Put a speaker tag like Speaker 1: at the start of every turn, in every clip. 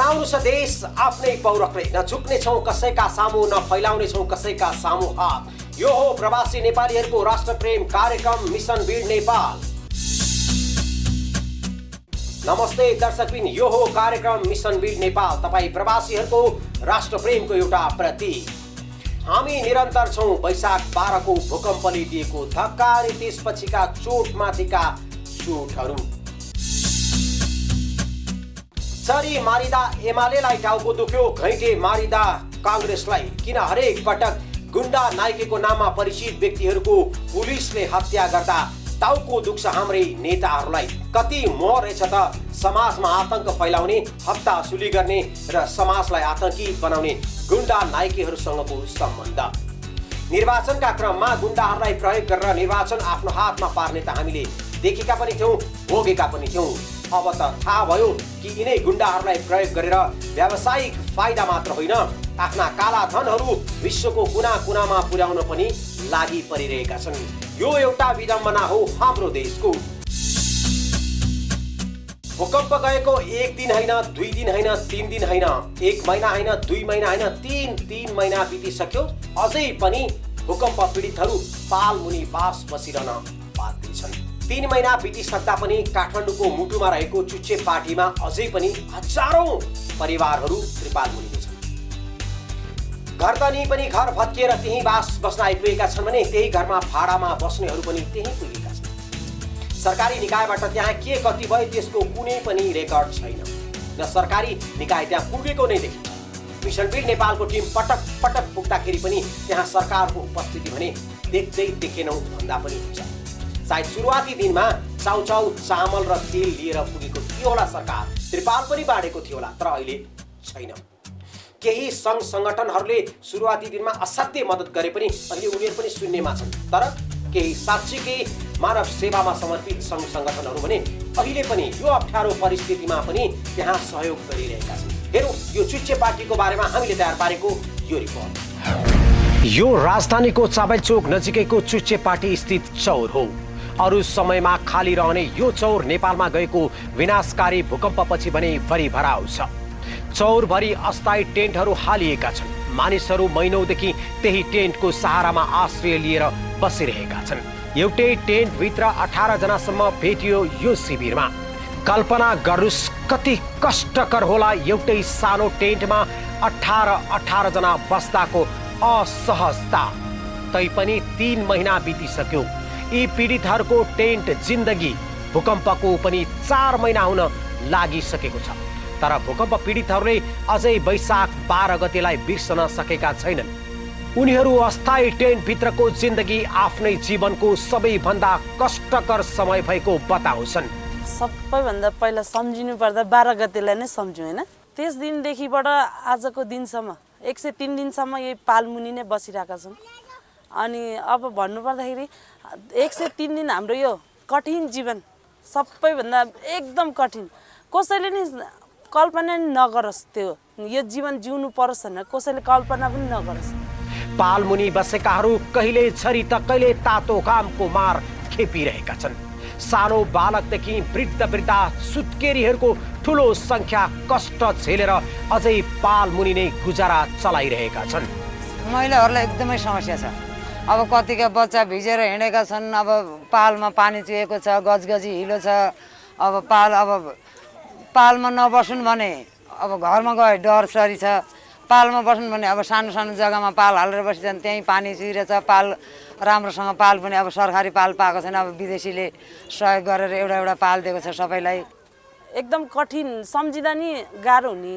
Speaker 1: बनाउनुछ देश आफ्नै पौरखले, नझुक्नेछौँ कसैका सामु, न फैलाउनेछौँ कसैका सामु हात। यो हो प्रवासी नेपालीहरूको राष्ट्रप्रेम कार्यक्रम मिसन वीर नेपाल। नमस्ते दर्शकबिन, यो हो कार्यक्रम मिसन वीर नेपाल, तपाईँ प्रवासीहरूको राष्ट्रप्रेमको एउटा प्रतीक। हामी निरन्तर छौँ वैशाख 12 को भूकम्पले दिएको धक्का अनि त्यसपछिका चोटमाथिका चोटहरू। चरी मारिदा एमालेलाई टाउको दुख्यो, घैँटे मारिदा काङ्ग्रेसलाई। किन हरेक पटक गुण्डा नाइकेको नाममा परिचित व्यक्तिहरूको पुलिसले हत्या गर्दा टाउको दुख्छ हाम्रै नेताहरूलाई? कति मोह रहेछ त समाजमा आतंक फैलाउने, हत्तासुली गर्ने र समाजलाई आतंकी बनाउने गुण्डा नाइकेहरूसँगको सम्बन्ध। निर्वाचनका क्रममा गुण्डाहरूलाई प्रयोग गरेर निर्वाचन आफ्नो हातमा पार्ने त हामीले देखेका पनि थियौँ, भोगेका पनि थियौँ। अब त थाहा भयो कि यिनै गुण्डाहरूलाई प्रयोग गरेर व्यावसायिक फाइदा मात्र होइन, आफ्ना काला धनहरू विश्वको कुना कुनामा पुर्याउन पनि लागि परिरहेका छन्। यो एउटा विडम्बना हो हाम्रो देशको। भूकम्प गएको 1 दिन होइन, 2 दिन होइन, 3 दिन होइन, 1 महिना होइन, 2 महिना होइन, 3 महिना बितिसक्यो। अझै पनि भूकम्प पीडितहरू पालमुनि बास बसिरहन बाध्य छन्। 3 महिना बितिसक्दा पनि काठमाडौँको मुटुमा रहेको चुच्चे पार्टीमा अझै पनि हजारौं परिवारहरू त्रिपालमुनि छन्। घरधनी पनि घर भत्किएर त्यही बास बस्न आइपुगेका छन् भने त्यही घरमा भाडामा बस्नेहरू पनि त्यही पुगेका छन्। सरकारी निकायबाट त्यहाँ के कति भयो त्यसको कुनै पनि रेकर्ड छैन, न सरकारी निकाय त्यहाँ पुगेको नै देखिन्छ। मिसन वीर नेपालको टिम पटक पटक पुग्दाखेरि पनि त्यहाँ सरकारको उपस्थिति भने देख्दै देखेनौँ भन्दा पनि हुन्छ। सायद सुरुवाती दिनमा चाउचाउ चामल र तेल लिएर पुगेको थियो होला सरकार, त्रिपाल पनि बाँडेको थियो होला, तर अहिले छैन। केही सङ्घ सङ्गठनहरूले सुरुवाती दिनमा असाध्य मद्दत गरे पनि अहिले उनीहरू पनि शून्यमा छन्, तर केही साँच्चीकै मानव सेवामा समर्पित सङ्घ सङ्गठनहरू भने अहिले पनि यो अप्ठ्यारो परिस्थितिमा पनि त्यहाँ सहयोग गरिरहेका छन्। हेरौँ यो चुच्चे पार्टीको बारेमा हामीले तयार पारेको यो रिपोर्ट। यो राजधानीको चाबैचोक नजिकैको चुच्चे पार्टी स्थित चौर हो। अरू समयमा खाली रहने यो चौर नेपालमा गएको विनाशकारी भूकम्पपछि भने भरिभराउ छ। चौरभरि अस्थायी टेन्टहरू हालिएका छन्। मानिसहरू महिनौदेखि त्यही टेन्टको सहारामा आश्रय लिएर बसिरहेका छन्। एउटै टेन्टभित्र 18 जनासम्म भेटियो यो शिविरमा। कल्पना गर्नुस् कति कष्टकर होला एउटै सानो टेन्टमा 18 जना बस्दाको असहजता। तैपनि 3 महिना बितिसक्यो। यी पीडितहरूको टेन्ट जिन्दगी भूकम्पको पनि 4 महिना हुन लागिसकेको छ। तर भूकम्प पीडितहरूले अझै वैशाख 12 गतेलाई बिर्सन सकेका छैनन्। उनीहरू अस्थायी टेन्टभित्रको जिन्दगी आफ्नै जीवनको सबैभन्दा कष्टकर समय भएको बताउँछन्।
Speaker 2: सबैभन्दा पहिला सम्झिनु पर्दा 12 गतेलाई नै सम्झौँ होइन। त्यस दिनदेखिबाट आजको दिनसम्म 103 दिनसम्म यही पालमुनि नै बसिरहेका छौँ। अनि अब भन्नुपर्दाखेरि 103 दिन हाम्रो यो कठिन जीवन सबैभन्दा एकदम कठिन, कसैले नि कल्पना नगरोस्। त्यो यो जीवन जिउनु परोस् भनेर कसैले कल्पना पनि नगरोस्।
Speaker 1: पालमुनि बसेकाहरू कहिले छरी त कहिले तातो घामको मार खेपिरहेका छन्। सानो बालकदेखि वृद्धा सुत्केरीहरूको ठुलो संख्या कष्ट झेलेर अझै पालमुनि नै गुजारा चलाइरहेका छन्।
Speaker 3: महिलाहरूलाई एकदमै समस्या छ। अब कतिका बच्चा भिजेर हिँडेका छन्। अब पालमा पानी चुहेको छ, गजगजी हिलो छ। अब पालमा नबस्नु भने अब घरमा गए डरसरी छ। पालमा बस्नु भने अब सानो सानो जग्गामा पाल हालेर बसिन्छन्, त्यहीँ पानी चुहिरहेछ। पाल राम्रोसँग पाल पनि अब सरकारी पाल पाएको छैन। अब विदेशीले सहयोग गरेर एउटा पाल दिएको छ सबैलाई।
Speaker 2: एकदम कठिन, सम्झिँदा नि गाह्रो हुने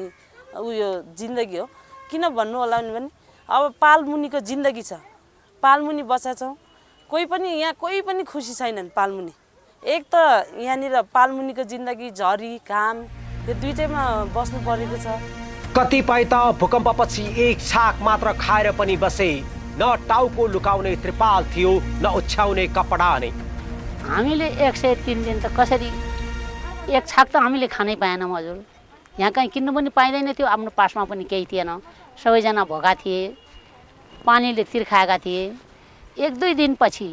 Speaker 2: उयो जिन्दगी हो। किन भन्नु होला भने अब पालमुनिको जिन्दगी छ, पालमुनि बसेका छौँ। कोही पनि खुसी छैनन् पालमुनि। एक त यहाँनिर पालमुनिको जिन्दगी झरी घाम यो दुईटैमा बस्नु परेको छ।
Speaker 1: कतिपय त भूकम्पपछि एक छाक मात्र खाएर पनि बसे। न टाउको लुकाउने त्रिपाल थियो, न ओछ्याउने कपडा नै।
Speaker 4: हामीले 103 दिन त कसरी एक छाक त हामीले खानै पाएनौँ हजुर। यहाँ कहीँ किन्नु पनि पाइँदैन थियो, आफ्नो पासमा पनि केही थिएन। सबैजना भोका थिए, पानीले तिर्खाएका थिए। 1-2 दिनपछि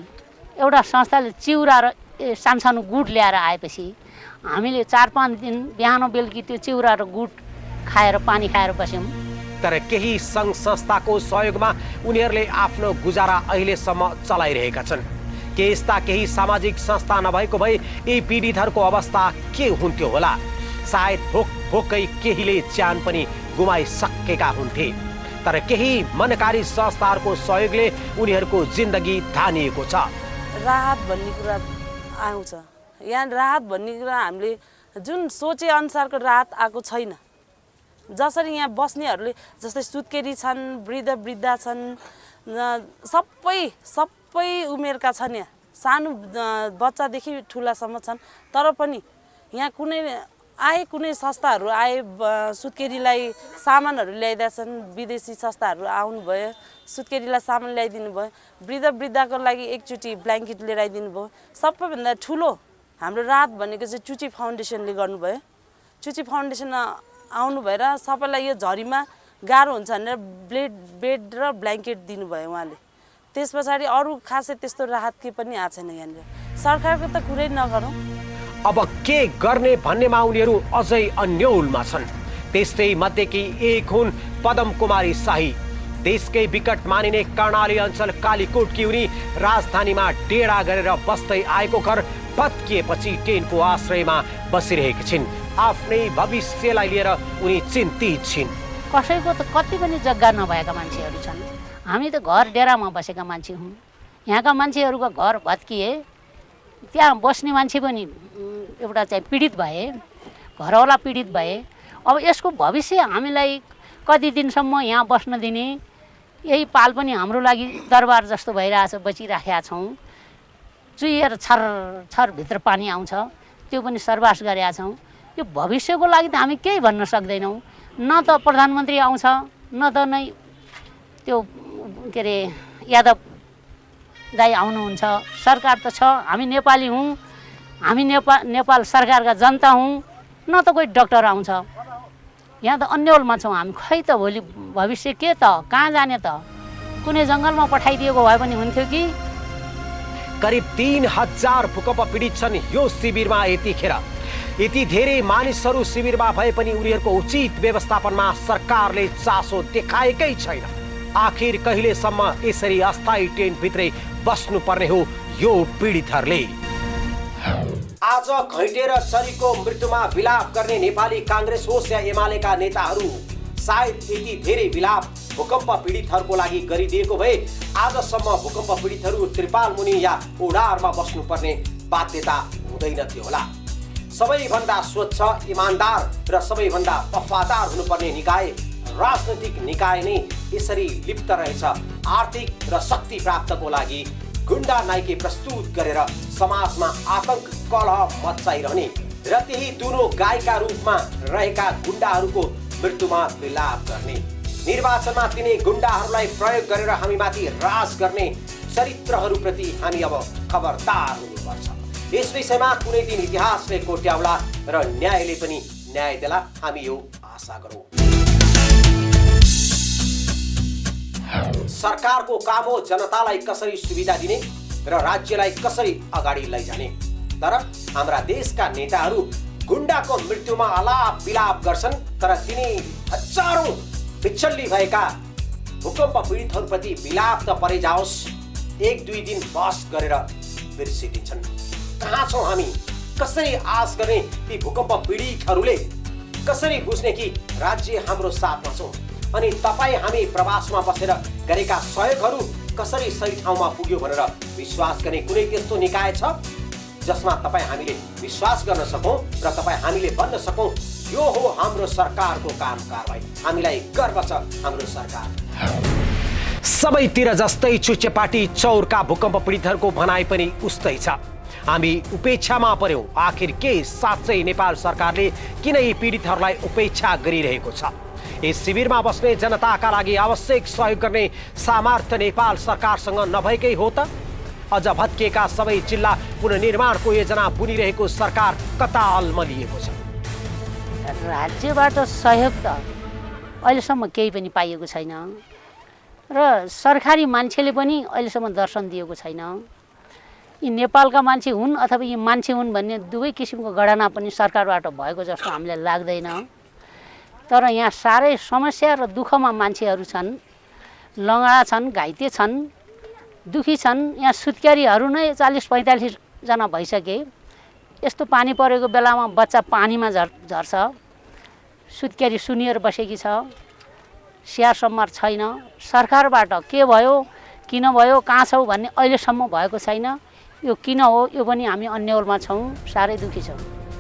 Speaker 4: एउटा संस्थाले चिउरा र सानसानो गुड ल्याएर आएपछि हामीले 4-5 दिन बिहान बेलुकी त्यो चिउरा र गुड खाएर पानी खाएर बस्यौँ।
Speaker 1: तर केही सङ्घ संस्थाको सहयोगमा उनीहरूले आफ्नो गुजारा अहिलेसम्म चलाइरहेका छन्। के यस्ता केही सामाजिक संस्था नभएको भए यी पीडितहरूको अवस्था के हुन्थ्यो होला? सायद भोकै केहीले ज्यान पनि गुमाइसकेका हुन्थे। तर केही मनकारी संस्थाहरूको सहयोगले उनीहरूको जिन्दगी धानिएको छ।
Speaker 2: राहत भन्ने कुरा आउँछ। यहाँ राहत भन्ने कुरा हामीले जुन सोचे अनुसारको राहत आएको छैन। जसरी यहाँ बस्नेहरूले जस्तै सुत्केरी छन्, वृद्धा छन्, सबै उमेरका छन्। यहाँ सानो बच्चादेखि ठुलासम्म छन्। तर पनि यहाँ कुनै संस्थाहरू आए, सुत्केरीलाई सामानहरू ल्याइदिएछन्। विदेशी संस्थाहरू आउनुभयो, सुत्केरीलाई सामान ल्याइदिनु भयो। वृद्धको लागि एकचोटि ब्ल्याङ्केट लिएर आइदिनु भयो। सबैभन्दा ठुलो हाम्रो राहत भनेको चाहिँ चुची फाउन्डेसनले गर्नुभयो। चुची फाउन्डेसन आउनु भएर सबैलाई यो झरीमा गाह्रो हुन्छ भनेर बेड र ब्ल्याङ्केट दिनुभयो उहाँले। त्यस पछाडि अरू खासै त्यस्तो राहत के पनि आएको छैन यहाँनिर। सरकारको त कुरै नगरौँ।
Speaker 1: अब के गर्ने भन्नेमा उनीहरू अझै अन्योलमा छन्। त्यस्तै मध्येकी एक हुन् पदम कुमारी शाही। देशकै विकट मानिने कर्णाली अञ्चल कालीकोटकी उनी राजधानीमा डेरा गरेर बस्दै आएको घर भत्किएपछि टेनको आश्रयमा बसिरहेकी छिन्। आफ्नै भविष्यलाई लिएर उनी चिन्तित छिन्।
Speaker 4: कसैको त कति पनि जग्गा नभएका मान्छेहरू छन्। हामी त घर डेरामा बसेका मान्छे हौँ। यहाँका मान्छेहरूको घर भत्किए, त्यहाँ बस्ने मान्छे पनि एउटा चाहिँ पीडित भए, घरवाला पीडित भए। अब यसको भविष्य हामीलाई कति दिनसम्म यहाँ बस्न दिने? यही पाल पनि हाम्रो लागि दरबार जस्तो भइरहेछ, बचिराखेका छौँ। चुहिएर छर भित्र पानी आउँछ, त्यो पनि सर्वास गरेका छौँ। यो भविष्यको लागि त हामी केही भन्न सक्दैनौँ। न त प्रधानमन्त्री आउँछ, न त नै त्यो के अरे यादव दाइ आउनुहुन्छ। सरकार त छ, हामी नेपाली हौँ, हामी नेपाल सरकारका जनता हौँ। न त कोही डक्टर आउँछ। यहाँ त अन्यलमा छौँ हामी। खै त भोलि भविष्य के त? कहाँ जाने त? कुनै जङ्गलमा पठाइदिएको भए पनि हुन्थ्यो कि?
Speaker 1: करिब 3000 भूकम्प पीडित छन् यो शिविरमा। यति धेरै मानिसहरू शिविरमा भए पनि उनीहरूको उचित व्यवस्थापनमा सरकारले चासो देखाएकै छैन। आखिर कहिलेसम्म यसरी अस्थायी टेन्टभित्रै बस्नुपर्ने हो यो पीडितहरूले? आज घैँटे र शरीरको मृत्युमा विलाप गर्ने नेपाली काङ्ग्रेस होस् या एमालेका नेताहरू सायद यति धेरै विलाप भूकम्प पीडितहरूको लागि गरिदिएको भए आजसम्म भूकम्प पीडितहरू त्रिपाल मुनि या ओडारमा बस्नुपर्ने बाध्यता हुँदैन थियो होला। सबैभन्दा स्वच्छ, इमान्दार र सबैभन्दा वफादार हुनुपर्ने निकाय, राजनैतिक निकाय नै यसरी लिप्त रहेछ आर्थिक र शक्ति प्राप्तको लागि गुण्डा नाइके प्रस्तुत गरेर समाजमा आतंक कलह मच्चाइरहने र त्यही दुनो गायका रूपमा रहेका गुण्डाहरूको मृत्युमा विलाप गर्ने, निर्वाचनमा तिनै गुण्डाहरूलाई प्रयोग गरेर हामीमाथि राज गर्ने चरित्रहरूप्रति हामी अब खबरदार हुनुपर्छ। यस विषयमा कुनै दिन इतिहासले कोट्याउला र न्यायले पनि न्याय देला, हामी यो आशा गरौँ। सरकारको काम हो जनतालाई कसरी सुविधा दिने र राज्यलाई कसरी अगाडि लैजाने। तर हाम्रा देशका नेताहरू गुण्डाको मृत्युमा आलाप विलाप गर्छन्, तर तिनी हजारौं बिचल्ली भएका भूकम्प पीडितहरूप्रति विलाप त परे जाओस्, 1-2 दिन बस गरेर बिर्सिदिन्छन्। कहाँ छौँ हामी? कसरी आश गर्ने ती भूकम्प पीडितहरूले? कसरी बुझ्ने कि राज्य हाम्रो साथमा छौँ? अनि तपाईँ हामी प्रवासमा बसेर गरेका सहयोगहरू कसरी सही ठाउँमा पुग्यो भनेर विश्वास गर्ने कुनै त्यस्तो निकाय छ जसमा तपाईँ हामीले विश्वास गर्न सकौँ र तपाईँ हामीले भन्न सकौँ यो हो हाम्रो सरकारको काम कारबाही, हामीलाई गर्व छ हाम्रो सरकार। सबैतिर जस्तै चुच्चेपाटी चौरका भूकम्प पीडितहरूको भनाइ पनि उस्तै छ। हामी उपेक्षामा पर्यौं। आखिर के साँच्चै नेपाल सरकारले किन यी पीडितहरूलाई उपेक्षा गरिरहेको छ? यस शिविरमा बस्ने जनताका लागि आवश्यक सहयोग गर्ने सामर्थ्य नेपाल सरकारसँग नभएकै हो त? अझ भत्किएका सबै जिल्ला पुनर्निर्माणको योजना बुनिरहेको सरकार कता अल्मलिएको छ?
Speaker 4: राज्यबाट सहयोग त अहिलेसम्म केही पनि पाइएको छैन र सरकारी मान्छेले पनि अहिलेसम्म दर्शन दिएको छैन। यी नेपालका मान्छे हुन् अथवा यी मान्छे हुन् भन्ने दुवै किसिमको गणना पनि सरकारबाट भएको जस्तो हामीलाई लाग्दैन। तर यहाँ साह्रै समस्या र दुःखमा मान्छेहरू छन्, लङ्गडा छन्, घाइते छन्, दुखी छन्। यहाँ सुत्केरीहरू नै 40-45 जना भइसके। यस्तो पानी परेको बेलामा बच्चा पानीमा झर्छ, सुत्केरी सुनिएर बसेकी छ, स्याहार सम्हार छैन। सरकारबाट के भयो, किन भयो, कहाँ छौ भन्ने अहिलेसम्म भएको छैन। यो किन हो, यो पनि हामी अन्यलमा छौँ, साह्रै दुखी छौँ।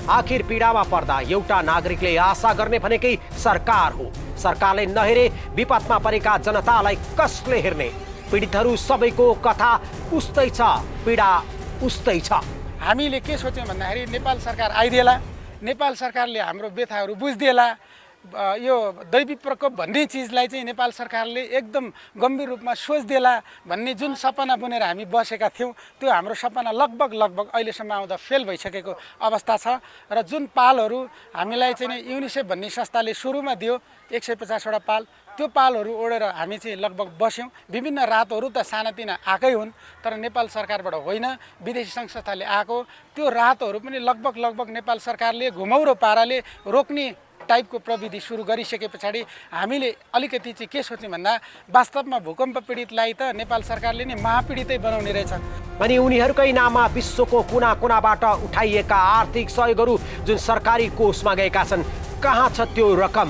Speaker 1: आखिर पीडामा पर्दा एउटा नागरिकले आशा गर्ने भनेकै सरकार हो। सरकारले नहेरे विपदमा परेका जनतालाई कसले हेर्ने? पीडितहरू सबैको कथा उस्तै छ, पीडा उस्तै छ।
Speaker 5: हामीले के सोच्यौँ भन्दाखेरि नेपाल सरकार आइदिएला, नेपाल सरकारले हाम्रो व्यथाहरू बुझिदिएला, यो दैवी प्रकोप भन्ने चिजलाई चाहिँ नेपाल सरकारले एकदम गम्भीर रूपमा सोच्दिएला भन्ने जुन सपना बुनेर हामी बसेका थियौँ, त्यो हाम्रो सपना लगभग अहिलेसम्म आउँदा फेल भइसकेको अवस्था छ। र जुन पालहरू हामीलाई चाहिँ युनिसेफ भन्ने संस्थाले सुरुमा दियो 150वटा पाल, त्यो पालहरू ओढेर हामी चाहिँ लगभग बस्यौँ। विभिन्न राहतहरू त सानातिना आएकै हुन्, तर नेपाल सरकारबाट होइन, विदेशी सङ्घ संस्थाले आएको। त्यो राहतहरू पनि लगभग नेपाल सरकारले घुमौरो पाराले रोक्ने टाइपको प्रविधि सुरु गरिसके पछाडि हामीले अलिकति चाहिँ के सोच्यौँ भन्दा वास्तवमा भूकम्प पीडितलाई त नेपाल सरकारले नै महापीडितै बनाउने रहेछ।
Speaker 1: अनि उनीहरूकै नाममा विश्वको कुना कुनाबाट उठाइएका आर्थिक सहयोगहरू जुन सरकारी कोषमा गएका छन्, कहाँ छ त्यो रकम?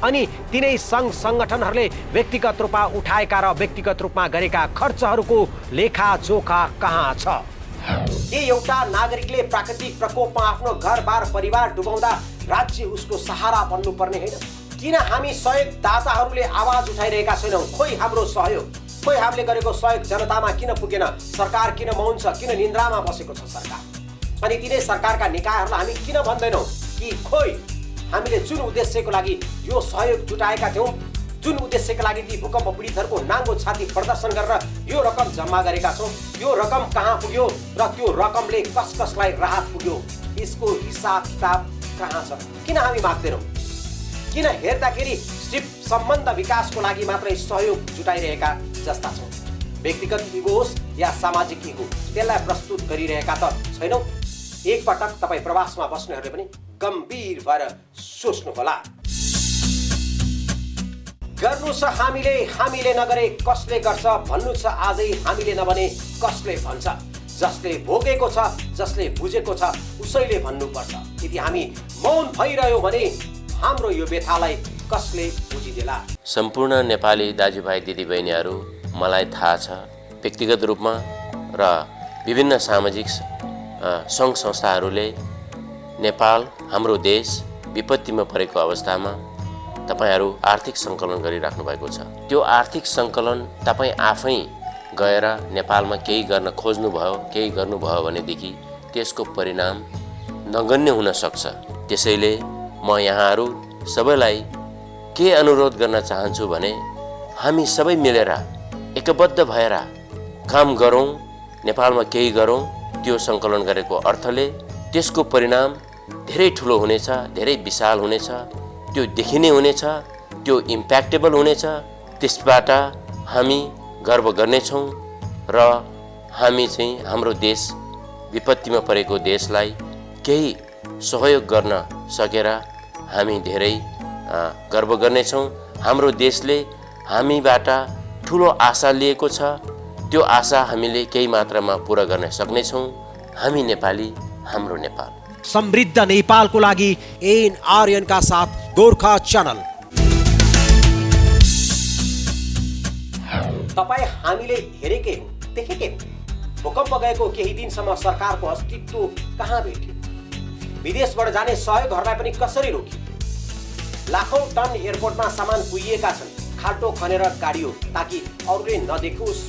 Speaker 1: अनि तिनै सङ्घ सङ्गठनहरूले व्यक्तिगत रूपमा उठाएका र व्यक्तिगत रूपमा गरेका खर्चहरूको लेखाजोखा कहाँ छ? के एउटा नागरिकले प्राकृतिक प्रकोपमा आफ्नो घरबार परिवार डुबाउँदा राज्य उसको सहारा बन्नुपर्ने होइन? किन हामी सहयोगदाताहरूले आवाज उठाइरहेका छैनौँ? खोइ हाम्रो सहयोग, खोइ हामीले गरेको सहयोग जनतामा किन पुगेन? सरकार किन मौन छ? किन निन्द्रामा बसेको छ सरकार? अनि तिनै सरकारका निकायहरूलाई हामी किन भन्दैनौँ कि खोइ हामीले जुन उद्देश्यको लागि यो सहयोग जुटाएका थियौँ, जुन उद्देश्यका लागि ती भूकम्प पीडितहरूको नाङ्गो छाती प्रदर्शन गरेर यो रकम जम्मा गरेका छौँ, यो रकम कहाँ पुग्यो र त्यो रकमले कसलाई राहत पुग्यो, यसको हिसाब किताब कहाँ छ? किन हामी माग्दैनौँ? किन हेर्दाखेरि सिर्फ सम्बन्ध विकासको लागि मात्रै सहयोग जुटाइरहेका जस्ता छौँ? व्यक्तिगत इगो होस् या सामाजिक इगो, त्यसलाई प्रस्तुत गरिरहेका त छैनौँ। एकपटक तपाईँ प्रवासमा बस्नेहरूले पनि गम्भीर भएर सोच्नुहोला। गर्नु छ हामीले नगरे कसले गर्छ? भन्नु छ आजै हामीले नभने कसले भन्छ? जसले भोगेको छ, जसले बुझेको छ, उसैले भन्नुपर्छ। यदि हामी मौन भइरह्यौँ भने हाम्रो यो व्यथालाई कसले बुझिदेला?
Speaker 6: सम्पूर्ण नेपाली दाजुभाइ दिदीबहिनीहरू, मलाई थाहा छ व्यक्तिगत रूपमा र विभिन्न सामाजिक सङ्घ संस्थाहरूले नेपाल, हाम्रो देश विपत्तिमा परेको अवस्थामा तपाईहरू आर्थिक सङ्कलन गरिराख्नु भएको छ। त्यो आर्थिक सङ्कलन तपाईँ आफै गएर नेपालमा केही गर्न खोज्नुभयो, केही गर्नुभयो भनेदेखि त्यसको परिणाम नगण्य हुन सक्छ। त्यसैले म यहाँहरू सबैलाई के अनुरोध गर्न चाहन्छु भने हामी सबै मिलेर एकबद्ध भएर काम गरौँ, नेपालमा केही गरौँ। त्यो सङ्कलन गरेको अर्थले त्यसको परिणाम धेरै ठुलो हुनेछ, धेरै विशाल हुनेछ, त्यो देखिने हुनेछ, त्यो इम्प्याक्टेबल हुनेछ। त्यसबाट हामी गर्व गर्नेछौँ र हामी चाहिँ हाम्रो देश विपत्तिमा परेको देशलाई केही सहयोग गर्न सकेर हामी धेरै गर्व गर्नेछौँ। हाम्रो देशले हामीबाट ठुलो आशा लिएको छ, त्यो आशा हामीले केही मात्रामा पुरा गर्न सक्नेछौँ। हामी नेपाली, हाम्रो नेपाल।
Speaker 1: समृद्ध नेपालको लागि एनआरएन का साथ गोर्खा च्यानल। तपाईँ हामीले हेरेकै हो, देखेकै हो। भूकम्प गएको केही दिनसम्म सरकारको अस्तित्व कहाँ भेट्यो? विदेशबाट जाने सहयोगहरूलाई पनि कसरी रोक्यो? लाखौं टन एयरपोर्टमा सामान कुहिएका छन्, खाल्टो खनेर गाडियो ताकि अरूले नदेखोस्।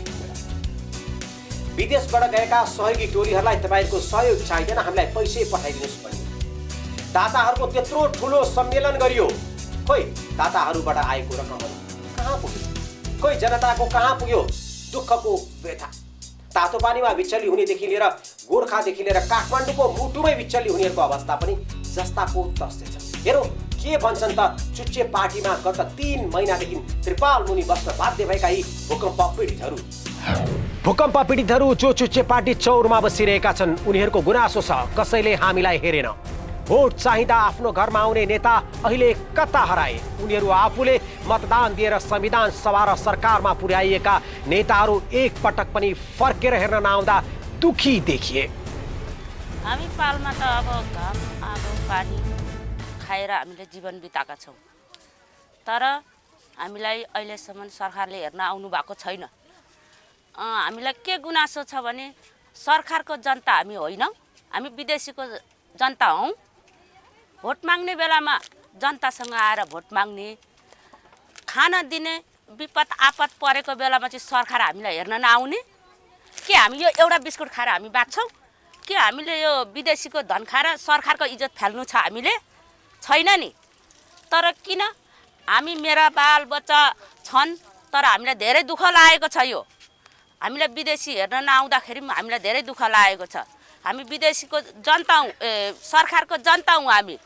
Speaker 1: विदेशबाट गएका सहयोगी टोलीहरूलाई तपाईँहरूको सहयोग चाहिँदैन, हामीलाई पैसै पठाइदिनुहोस् भन्यो। दाताहरूको त्यत्रो ठुलो सम्मेलन गरियो, खोइ दाताहरूबाट आएको रकमहरू कहाँ पुग्यो? खोइ जनताको कहाँ पुग्यो? दुःखको व्यथा, तातो पानीमा विचल्ली हुनेदेखि लिएर गोर्खादेखि लिएर काठमाडौँको मुटुमै विचल्ली हुनेहरूको अवस्था पनि जस्ताको तस्तै छ। हेरौँ के भन्छन् त चुच्चे पार्टीमा गत 3 महिनादेखि त्रिपाल मुनि बस्न बाध्य भएका यी भूकम्प पीडितहरू। भूकम्प पीडितहरू जो चुच्चे पार्टी चौरमा बसिरहेका छन्, उनीहरूको गुनासो छ कसैले हामीलाई हेरेन। भोट चाहिँदा आफ्नो घरमा आउने नेता अहिले कता हराए? उनीहरू आफूले मतदान दिएर संविधान सभा र सरकारमा पुर्याइएका नेताहरू एक पटक पनि फर्केर हेर्न नआउँदा दुखी देखिए।
Speaker 2: हामी पालमा त अब घाम आगो पानी खाएर हामीले जीवन बिताएका छौँ, तर हामीलाई अहिलेसम्म सरकारले हेर्न आउनु भएको छैन। हामीलाई के गुनासो छ भने सरकारको जनता हामी होइनौँ, हामी विदेशीको जनता हौँ। भोट माग्ने बेलामा जनतासँग आएर भोट माग्ने, खाना दिने, विपद आपद परेको बेलामा चाहिँ सरकार हामीलाई हेर्न नआउने। के हामी यो एउटा बिस्कुट खाएर हामी बाँच्छौँ? के हामीले यो विदेशीको धन खाएर सरकारको इज्जत फाल्नु छ? हामीले छैन नि। तर किन हामी, मेरा बाल बच्चा छन्, तर हामीलाई धेरै दुःख लागेको छ। यो हामीलाई विदेशी हेर्न नआउँदाखेरि हामीलाई धेरै दुःख लागेको छ। हामी विदेशीको जनता हौँ, सरकारको जनता हौँ हामी,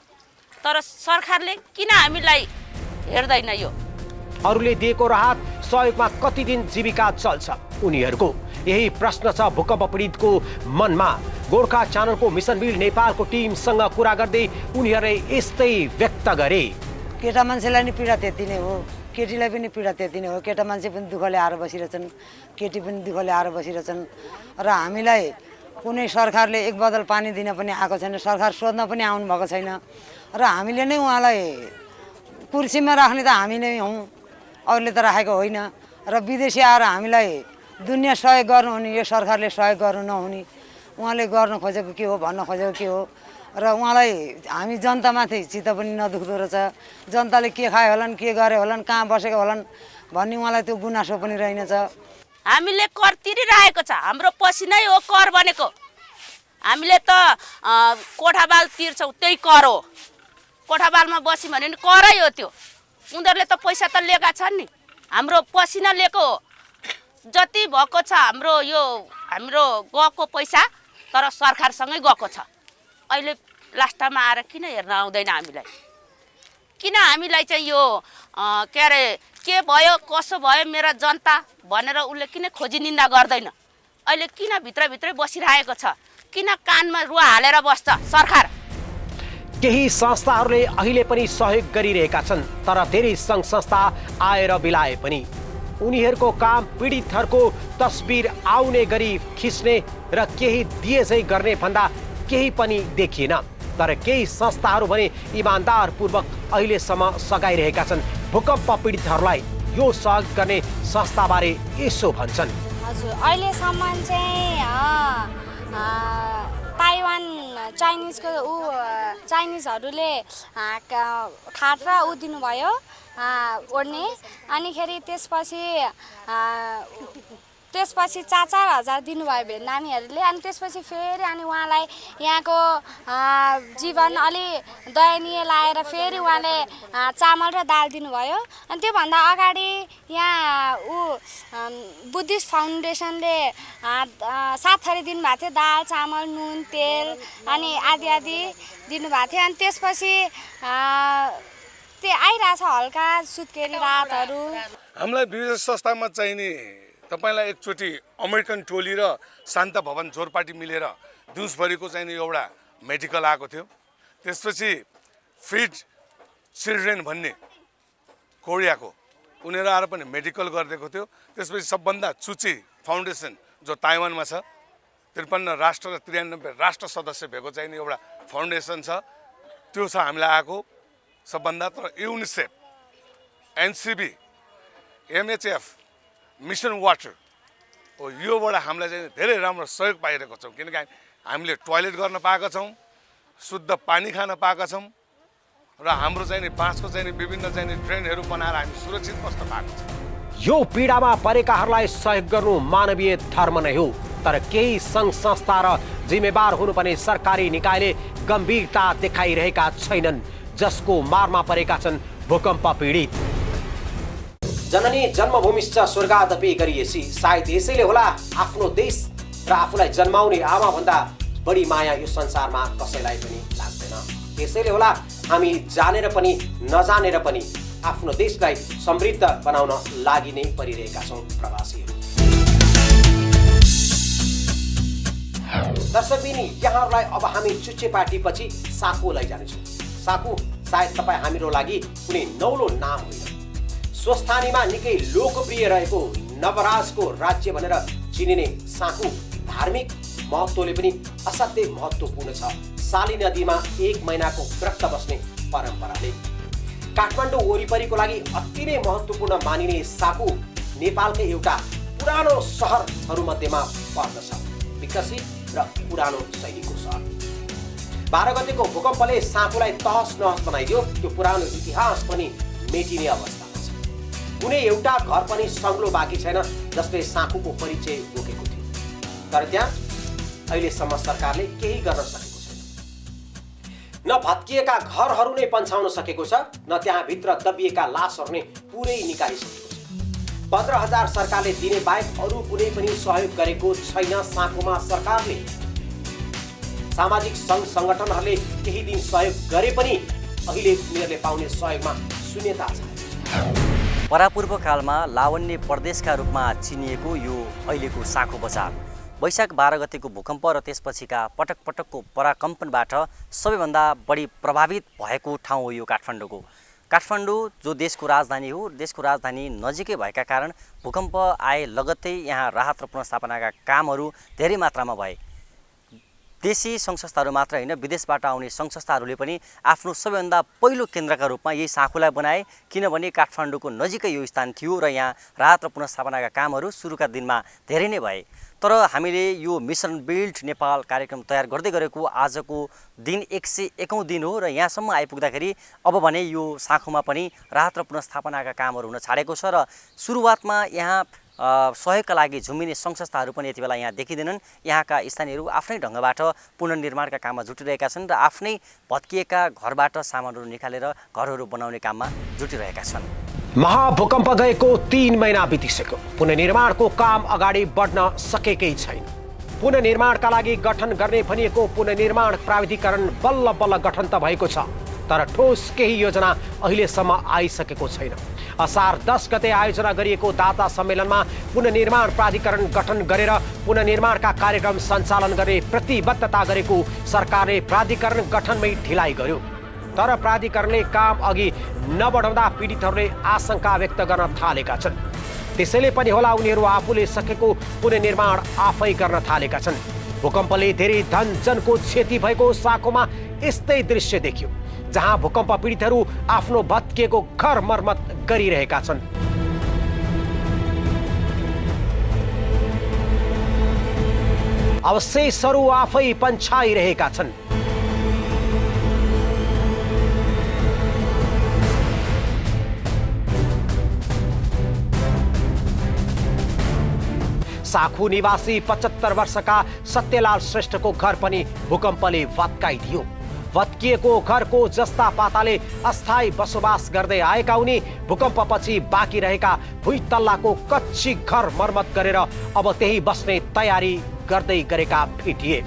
Speaker 2: तर सरकारले किन हामीलाई हेर्दैन? यो
Speaker 1: अरूले दिएको राहत सहयोगमा कति दिन जीविका चल्छ उनीहरूको? यही प्रश्न छ भूकम्प पीडितको मनमा। गोर्खा च्यानलको मिसन बिल्ड नेपालको टिमसँग कुरा गर्दै उनीहरूले यस्तै व्यक्त गरे।
Speaker 3: केटा मान्छेलाई नि पीडा त्यति नै हो, केटीलाई पनि पीडा त्यति नै हो। केटा मान्छे पनि दुःखले आएर बसिरहेछन्, केटी पनि दुःखले आएर बसिरहेछन्। र हामीलाई कुनै सरकारले एक बदल पानी दिन पनि आएको छैन, सरकार सोध्न पनि आउनु भएको छैन। र हामीले नै उहाँलाई कुर्सीमा राख्ने त हामी नै हौँ, अरूले त राखेको होइन। र विदेशी आएर हामीलाई दुनियाँ सहयोग गर्नुहुने, यो सरकारले सहयोग गर्नु नहुने, उहाँले गर्न खोजेको के हो, भन्न खोजेको के हो? र उहाँलाई हामी जनतामाथि चित्त पनि नदुख्दो रहेछ। जनताले के खायो होलान्, के गरे होलान्, कहाँ बसेको होलान् भन्ने उहाँलाई त्यो गुनासो पनि रहेनछ।
Speaker 2: हामीले कर तिरिरहेको छ, हाम्रो पसिनै हो कर बनेको। हामीले त कोठाबाल तिर्छौँ, त्यही कर हो। कोठाबालमा बस्यौँ भने नि करै हो त्यो। उनीहरूले त पैसा त लिएका छन् नि, हाम्रो पसिना लिएको हो। जति भएको छ हाम्रो गएको पैसा तर सरकारसँगै गएको छ। अहिले लास्टमा आएर किन हेर्न आउँदैन हामीलाई? किन हामीलाई चाहिँ यो के अरे के भयो कसो भयो मेरा जनता भनेर उसले किन खोजी निन्दा गर्दैन? अहिले किन भित्रभित्रै बसिरहेको छ? किन कानमा रुवा हालेर बस्छ सरकार?
Speaker 1: केही संस्थाहरूले अहिले पनि सहयोग गरिरहेका छन्, तर धेरै सङ्घ संस्था आएर बिलाए पनि उनीहरूको काम पीडितहरूको तस्बिर आउने गरी खिच्ने र केही दिए चाहिँ गर्ने भन्दा केही पनि देखिएन। तर केही संस्थाहरू भने इमान्दारपूर्वक अहिलेसम्म सघाइरहेका छन्। भूकम्प पीडितहरूलाई यो सहयोग गर्ने संस्थाबारे यसो भन्छन्।
Speaker 7: हजुर, अहिलेसम्म चाहिँ ताइवान चाइनिजहरूले खाट र ऊ दिनुभयो ओड्ने। अनिखेरि त्यसपछि 4,000 दिनुभयो भेटनामीहरूले। अनि त्यसपछि फेरि अनि उहाँलाई यहाँको जीवन अलि दयनीय लाएर फेरि उहाँले चामल र दाल दिनुभयो। अनि त्योभन्दा अगाडि यहाँ बुद्धिस्ट फाउन्डेसनले 7 थरी दिनुभएको थियो, दाल चामल नुन तेल अनि आदि दिनुभएको थियो। अनि त्यसपछि त्यो आइरहेछ हल्का सुत्केरी रातहरू।
Speaker 8: हामीलाई विदेश संस्थामा चाहिने तपाईलाई एकचोटि अमेरिकन टोली र शान्त भवन जोरपाटी मिलेर दिउँसभरिको चाहिने एउटा मेडिकल आएको थियो। त्यसपछि फिड चिल्ड्रेन भन्ने कोरियाको उनीहरू आएर पनि मेडिकल गरिदिएको थियो। त्यसपछि सबभन्दा चुची फाउन्डेसन जो ताइवानमा छ, 53 राष्ट्र र 93 राष्ट्र सदस्य भएको चाहिने एउटा फाउन्डेसन छ, त्यो छ हामीलाई आएको सबभन्दा। तर युनिसेफ, एनसिबी, एमएचएफ, मिसन वाटर हो, योबाट हामीलाई चाहिँ धेरै राम्रो सहयोग पाइरहेको छौँ। किनकि हामीले टोयलेट गर्न पाएका छौँ, शुद्ध पानी खान पाएका छौँ र हाम्रो चाहिँ बाँसको चाहिँ विभिन्न चाहिँ ड्रेनहरू बनाएर हामी सुरक्षित बस्न पाएका छौँ।
Speaker 1: यो पीडामा परेकाहरूलाई सहयोग गर्नु मानवीय धर्म नै हो। तर केही सङ्घ संस्था र जिम्मेवार हुनुपर्ने सरकारी निकायले गम्भीरता देखाइरहेका छैनन्, जसको मारमा परेका छन् भूकम्प पीडित। जननी जन्मभूमिश्च स्वर्गादपि गरिएसी, सायद यसैले होला आफ्नो देश र आफूलाई जन्माउने आमाभन्दा बढी माया यो संसारमा कसैलाई पनि लाग्दैन। त्यसैले होला हामी जानेर पनि नजानेर पनि आफ्नो देशलाई समृद्ध बनाउन लागि नै परिरहेका छौँ प्रवासीहरू। दर्शकबिनी यहाँहरूलाई अब हामी चुच्चे पार्टीपछि साको लैजानेछौँ। साको सायद तपाईँ हामीको लागि कुनै नौलो नाम होइन। स्वस्थानीमा निकै लोकप्रिय रहेको नवराजको राज्य भनेर चिनिने साको धार्मिक महत्त्वले पनि असाध्यै महत्त्वपूर्ण छ। साली नदीमा 1 महिनाको व्रत बस्ने परम्पराले काठमाडौँ वरिपरिको लागि अति नै महत्त्वपूर्ण मानिने साको नेपालकै एउटा पुरानो सहरहरूमध्येमा पर्दछ। विकसित र पुरानो शैलीको सहर। 12 गतेको भूकम्पले साकोलाई तहस नहस बनाइदियो। त्यो पुरानो इतिहास पनि मेटिने अवस्थामा छ। कुनै एउटा घर पनि सङ्लो बाँकी छैन जसले साकोको परिचय बोकेको थियो। तर त्यहाँ अहिलेसम्म सरकारले केही गर्न सकेको छैन। न भत्किएका घरहरू नै पन्छाउन सकेको छ, न त्यहाँभित्र दबिएका लासहरू नै पुरै निकालिसकेको छ। 15,000 सरकारले दिने बाहेक अरू कुनै पनि सहयोग गरेको छैन साकोमा सरकारले। सामाजिक सङ्घ सङ्गठनहरूले केही दिन सहयोग गरे पनि अहिले उनीहरूले पाउने सहयोगमा शून्यता छ।
Speaker 9: परापूर्व कालमा लावण्य प्रदेशका रूपमा चिनिएको यो अहिलेको साको बजार वैशाख 12 गतेको भूकम्प र त्यसपछिका पटक पटकको पराकम्पनबाट सबैभन्दा बढी प्रभावित भएको ठाउँ हो यो काठमाडौँको। काठमाडौँ जो देशको राजधानी हो, देशको राजधानी नजिकै भएका कारण भूकम्प आए लगत्तै यहाँ राहत र पुनर्स्थापनाका कामहरू धेरै मात्रामा भए। देशी सङ्घ संस्थाहरू मात्र होइन, विदेशबाट आउने सङ्घ संस्थाहरूले पनि आफ्नो सबैभन्दा पहिलो केन्द्रका रूपमा यही साकोलाई बनाए, किनभने काठमाडौँको नजिकै यो स्थान थियो र यहाँ राहत र पुनर्स्थापनाका कामहरू सुरुका दिनमा धेरै नै भए। तर हामीले यो मिसन बिल्ड नेपाल कार्यक्रम तयार गर्दै गरेको आजको दिन 101औं दिन हो र यहाँसम्म आइपुग्दाखेरि अब भने यो साकोमा पनि राहत र पुनर्स्थापनाका कामहरू हुन छाडेको छ र सुरुवातमा यहाँ सहयोगका लागि झुम्मिने सङ्घ संस्थाहरू पनि यति बेला यहाँ देखिँदैनन्। यहाँका स्थानीयहरू आफ्नै ढङ्गबाट पुनर्निर्माणका काममा जुटिरहेका छन् र आफ्नै भत्किएका घरबाट सामानहरू निकालेर घरहरू बनाउने काममा जुटिरहेका छन्।
Speaker 1: महाभूकम्प गएको 3 महिना बितिसक्यो। पुनर्निर्माणको काम अगाडि बढ्न सकेकै छैन। पुनर्निर्माणका लागि गठन गर्ने भनिएको पुनर्निर्माण प्राधिकरण बल्ल बल्ल गठन त भएको छ, तर ठोस केही योजना अहिलेसम्म आइसकेको छैन। असार 10 गते आयोजना गरिएको दाता सम्मेलनमा पुनर्निर्माण प्राधिकरण गठन गरेर पुनर्निर्माणका कार्यक्रम सञ्चालन गर्ने प्रतिबद्धता गरेको सरकारले प्राधिकरण गठनमै ढिलाइ गर्यो। तर प्राधिकरणले काम अघि नबढाउँदा पीडितहरूले आशंका व्यक्त गर्न थालेका छन्। त्यसैले पनि होला उनीहरू आफूले सकेको पुनर्निर्माण आफै गर्न थालेका छन्। भूकम्पले धेरै धनजनको क्षति भएको साकोमा यस्तै दृश्य देखियो, जहाँ भूकम्प पीडितहरू आफ्नो भत्किएको घर मर्मत गरिरहेका छन्। अवशेषहरू आफै पन्छाइरहेका छन्। साखु निवासी 75 वर्षका सत्यलाल श्रेष्ठको घर पनि भूकम्पले भत्काइदियो। भत्किएको घरको जस्ता पाताले अस्थायी बसोबास गर्दै आएका उनी भूकम्पपछि बाँकी रहेका भुइँतल्लाको कच्ची घर मर्मत गरेर अब त्यही बस्ने तयारी गर्दै गरेका भेटिए।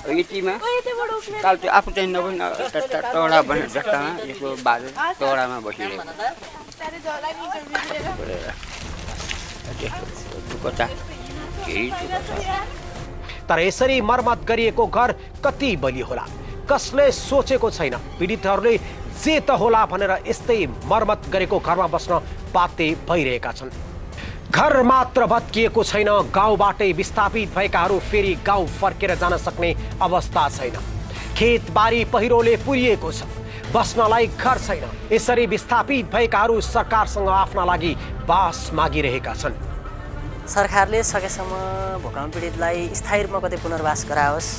Speaker 10: यतिमा काल त्यो आफू चाहिँ नबस्न टोडा बनेर जस्तामा यसको बाजे टोडामा बसिरहेको
Speaker 1: तर यसरी मर्मत गरिएको घर कति बलियो होला, कसले सोचेको छैन। पीडितहरूले जे त होला भनेर यस्तै मर्मत गरेको घरमा बस्न बाध्य भइरहेका छन्। घर मात्र भत्किएको छैन, गाउँबाटै विस्थापित भएकाहरू फेरि गाउँ फर्केर जान सक्ने अवस्था छैन। खेतबारी पहिरोले पुरिएको छ, बस्नलाई घर छैन। यसरी विस्थापित भएकाहरू सरकारसँग आफ्ना लागि बास मागिरहेका छन्।
Speaker 11: सरकारले सकेसम्म भूकम्प पीडितलाई स्थायी रूपमा कतै पुनर्वास गराओस्,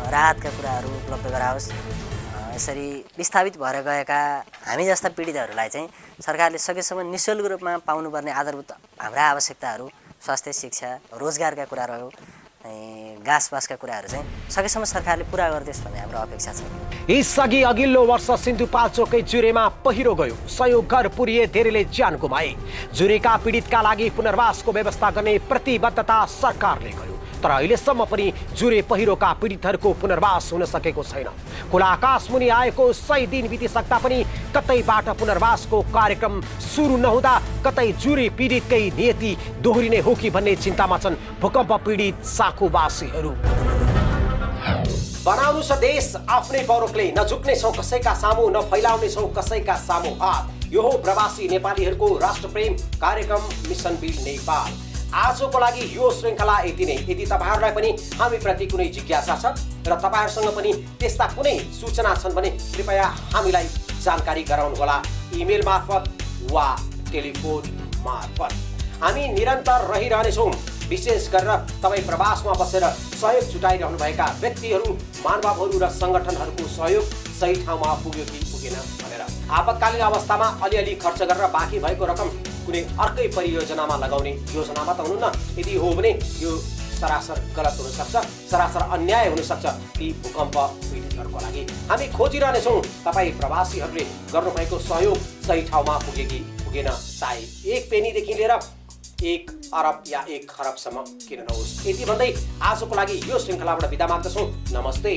Speaker 11: राहतका कुराहरू उपलब्ध गराओस्। यसरी विस्थापित भएर गएका हामी जस्ता पीडितहरूलाई चाहिँ सरकारले सकेसम्म निःशुल्क रूपमा पाउनुपर्ने आधारभूत हाम्रा आवश्यकताहरू, स्वास्थ्य, शिक्षा, रोजगारका कुराहरू, घाँसपासका कुराहरू चाहिँ सकेसम्म सरकारले पुरा गरिदियोस् भन्ने हाम्रो अपेक्षा छ।
Speaker 1: यसअघि अघिल्लो वर्ष सिन्धुपाल्चोकै जुरेमा पहिरो गयो, 100 घर पुरिए, धेरैले ज्यान गुमाए। जुरेका पीडितका लागि पुनर्वासको व्यवस्था गर्ने प्रतिबद्धता सरकारले गर्यो, तर अहिलेसम्म पनि जुरे पहिरोका पीडितहरूको पुनर्वास हुन सकेको छैन। खुला आकाश मुनि आएको 100 दिन बितिसक्दा पनि कतैबाट पुनर्वासको कार्यक्रम सुरु नहुँदा कतै जुरे पीडितकै नियति दोहोरिने हो कि भन्ने चिन्तामा छन् भूकम्प पीडित साखुवासीहरू। बनाउनु छ देश आफ्नै पौरखले, नझुक्ने छौँ कसैका सामु, न फैलाउने छौँ कसैका सामु हात। यो हो प्रवासी नेपालीहरूको राष्ट्रप्रेम कार्यक्रम मिसन बिल नेपाल। आजको लागि यो श्रृङ्खला यति नै। यदि तपाईँहरूलाई पनि हामीप्रति कुनै जिज्ञासा छ र तपाईँहरूसँग पनि त्यस्ता कुनै सूचना छन् भने कृपया हामीलाई जानकारी गराउनुहोला इमेल मार्फत वा टेलिफोन मार्फत। हामी निरन्तर रहिरहनेछौँ, विशेष गरेर तपाईँ प्रवासमा बसेर सहयोग जुटाइरहनुभएका व्यक्तिहरू, महानुभावहरू र सङ्गठनहरूको सहयोग सही ठाउँमा पुग्यो कि पुगेन भनेर। आपतकालीन अवस्थामा अलिअलि खर्च गरेर बाँकी भएको रकम कुनै अर्कै परियोजनामा लगाउने योजनामा त हुनुहुन्न। यदि हो भने यो सरासर गलत हुनसक्छ, सरासर अन्याय हुनसक्छ ती भूकम्प पीडितहरूको लागि। हामी खोजिरहनेछौँ तपाईँ प्रवासीहरूले गर्नुभएको सहयोग सही ठाउँमा पुगे कि पुगेन, चाहे 1 पेनीदेखि लिएर 1 अरब या 1 खरबसम्म किन नहोस्। यति भन्दै आजको लागि यो श्रृङ्खलाबाट बिदा माग्दछौँ। नमस्ते।